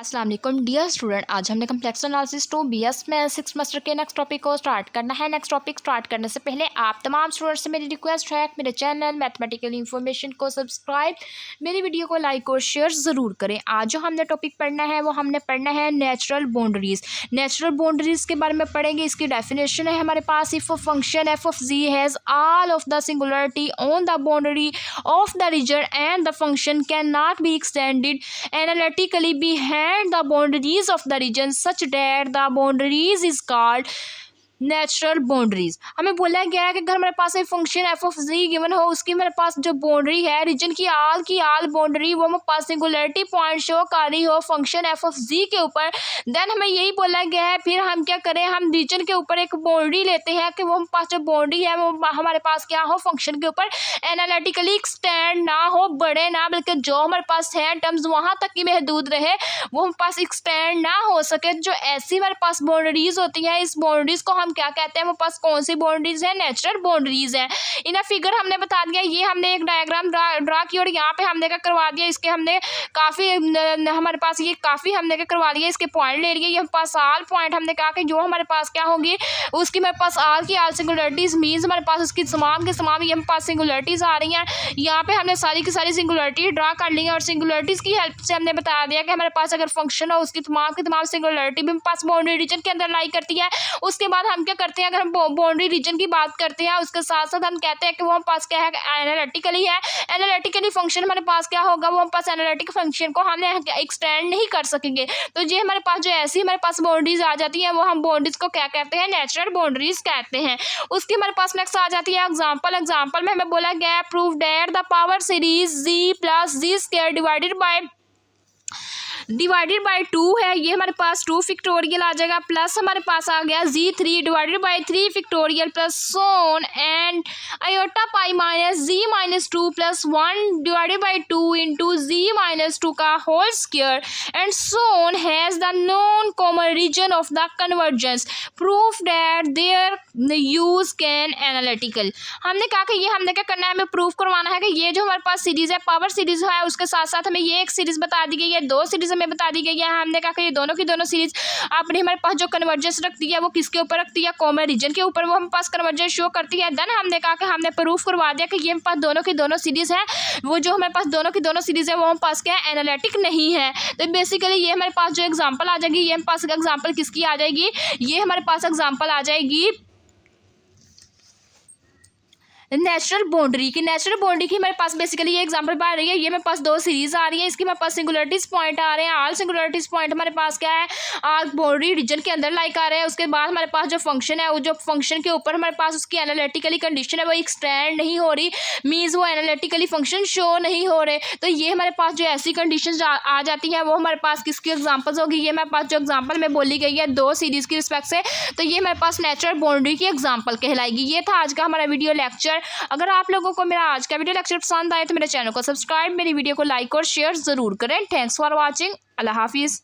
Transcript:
अस्सलाम वालेकुम dear student. आज हमने कम्प्लेक्स एनालिसिस 2 BS में 6 सेमेस्टर के नेक्स्ट टॉपिक को स्टार्ट करना है। नेक्स्ट टॉपिक स्टार्ट करने से पहले आप तमाम स्टूडेंट्स से मेरी रिक्वेस्ट है कि मेरे चैनल मैथमेटिकल इन्फॉर्मेशन को सब्सक्राइब, मेरी वीडियो को लाइक और शेयर ज़रूर करें। आज जो हमने टॉपिक पढ़ना है वो हमने पढ़ना है नेचुरल बाउंड्रीज़। नेचुरल बाउंड्रीज़ के बारे में पढ़ेंगे। इसकी डेफिनेशन है हमारे पास, if a function f of z has all of the singularity on the boundary of the region and the function can not be extended analytically behind the boundaries of the region such that the boundaries is called natural boundaries. हमें बोला गया है कि अगर हमारे पास एक function F of G given हो, उसकी हमारे पास जो बाउंड्री है रीजन की आल बाउंड्री वो हमारे पास सिंगुलरिटी पॉइंट शो कर रही हो फंक्शन एफ ऑफ जी के ऊपर, देन हमें यही बोला गया है फिर हम क्या करें, हम रीजन के ऊपर एक बाउंड्री लेते हैं कि वो हमारे पास जो बाउंड्री है वो हमारे पास क्या हो, फंक्शन के ऊपर एनालिटिकली एक्सटेंड ना हो, बढ़े ना, बल्कि जो हमारे पास है टर्म्स वहाँ तक ही महदूद रहे, वो हमारे पास एक्सटेंड ना हो सके। जो ऐसी हमारे पास बाउंड्रीज होती है, इस बाउंड्रीज को हम क्या कहते हैं, वो पास कौन सी बाउंड्रीज है, नेचुरल बाउंड्रीज है। इन फिगर हमने बता दिया, ये हमने एक डायग्राम ड्रा की और यहाँ पे हमने क्या करवा दिया, इसके हमने काफ़ी हमारे पास ये काफ़ी हमने क्या करवा दिया, इसके पॉइंट ले लिए। ये पास आल पॉइंट हमने कहा कि जो हमारे पास क्या होंगी उसकी हमारे पास आल की आल सिंगुलरिटीज मीन्स हमारे पास उसकी तमाम के तमाम ये हमारे पास सिंगुलरिटीज आ रही हैं। यहाँ पे हमने सारी की सारी सिंगुलरिटी ड्रा कर ली है और सिंगुलरिटीज की हेल्प से हमने बता दिया कि हमारे पास अगर फंक्शन हो उसकी तमाम की तमाम सिंगुलरिटी भी हमारे पास बाउंड्री रीजन के अंदर लाई करती है। उसके बाद हम क्या करते हैं, अगर हम बाउंड्री रीजन की बात करते हैं उसके साथ साथ हम कहते हैं कि वो हमारे पास क्या है, एनालिटिकली है। एनालिटिकली फंक्शन हमारे पास क्या होगा, वो हमारे पास एनालिटिक फंक्शन को हमने एक्सटेंड नहीं कर सकेंगे। तो ये हमारे पास जो ऐसी हमारे पास बाउंड्रीज आ जाती हैं वो हम बाउंड्रीज को क्या कहते हैं, नेचुरल बाउंड्रीज कहते हैं। उसकी हमारे पास नेक्स्ट आ जाती है एग्जांपल। एग्जांपल में हमें बोला गया है prove that the power series G plus G square divided by 2 है, ये हमारे पास 2 फैक्टोरियल आ जाएगा, प्लस हमारे पास आ गया z3 divided by 3 factorial plus son and iota pi minus z minus 2 plus 1 divided by 2 into z minus 2 का whole square and son has the non common region of the convergence proof that there use can analytical. हमने कहा कि ये हमने क्या करना है, हमें प्रूफ करवाना है कि ये जो हमारे पास सीरीज है पावर सीरीज है, उसके साथ साथ हमें ये एक सीरीज बता दी गई है, 2 सीरीज हमें बता दी गई है। हमने कहा कि ये दोनों की दोनों सीरीज अपने हमारे पास जो कन्वर्जेंस रखती है वो किसके ऊपर रखती है, कॉमन रीजन के ऊपर, वो हमारे पास कन्वर्जेंस शो करती है। देन हमने कहा कि हमने प्रूफ करवा दिया कि ये हमारे पास दोनों की दोनों सीरीज है, वो जो हमारे पास दोनों की दोनों सीरीज है वो हमारे पास क्या है, एनालिटिक नहीं है। तो बेसिकली ये हमारे पास जो एग्जाम्पल आ जाएगी, ये हमारे पास एग्जाम्पल किसकी आ जाएगी, ये हमारे पास एग्जाम्पल आ जाएगी नेचुरल बाउंड्री की। नेचुरल बाउंड्री की हमारे पास बेसिकली ये एग्जांपल बन रही है, ये मेरे पास 2 सीरीज आ रही है, इसकी हमारे पास सिंगुलरिटीज पॉइंट आ रहे हैं, ऑल सिंगुलरिटीज पॉइंट हमारे पास क्या है, ऑल बाउंड्री रीजन के अंदर लाइक आ रहे हैं। उसके बाद हमारे पास जो फंक्शन है, वो जो फंक्शन के ऊपर हमारे पास उसकी एनालिटिकली कंडीशन है वो एक्सटेंड नहीं हो रही, मीन्स वो एनालिटिकली फंक्शन शो नहीं हो रहे। तो ये हमारे पास जो ऐसी कंडीशन आ जाती है वो हमारे पास किसकी एग्जाम्पल्स होगी, ये हमारे पास जो एग्जाम्पल में बोली गई है 2 सीरीज की रिस्पेक्ट से, तो ये हमारे पास नेचुरल बाउंड्री की एग्जाम्पल कहलाएगी। ये था आज का हमारा वीडियो लेक्चर। अगर आप लोगों को मेरा आज का वीडियो लेक्चर पसंद आए तो मेरे चैनल को सब्सक्राइब, मेरी वीडियो को लाइक और शेयर जरूर करें। Thanks for watching. अल्लाह हाफिज़।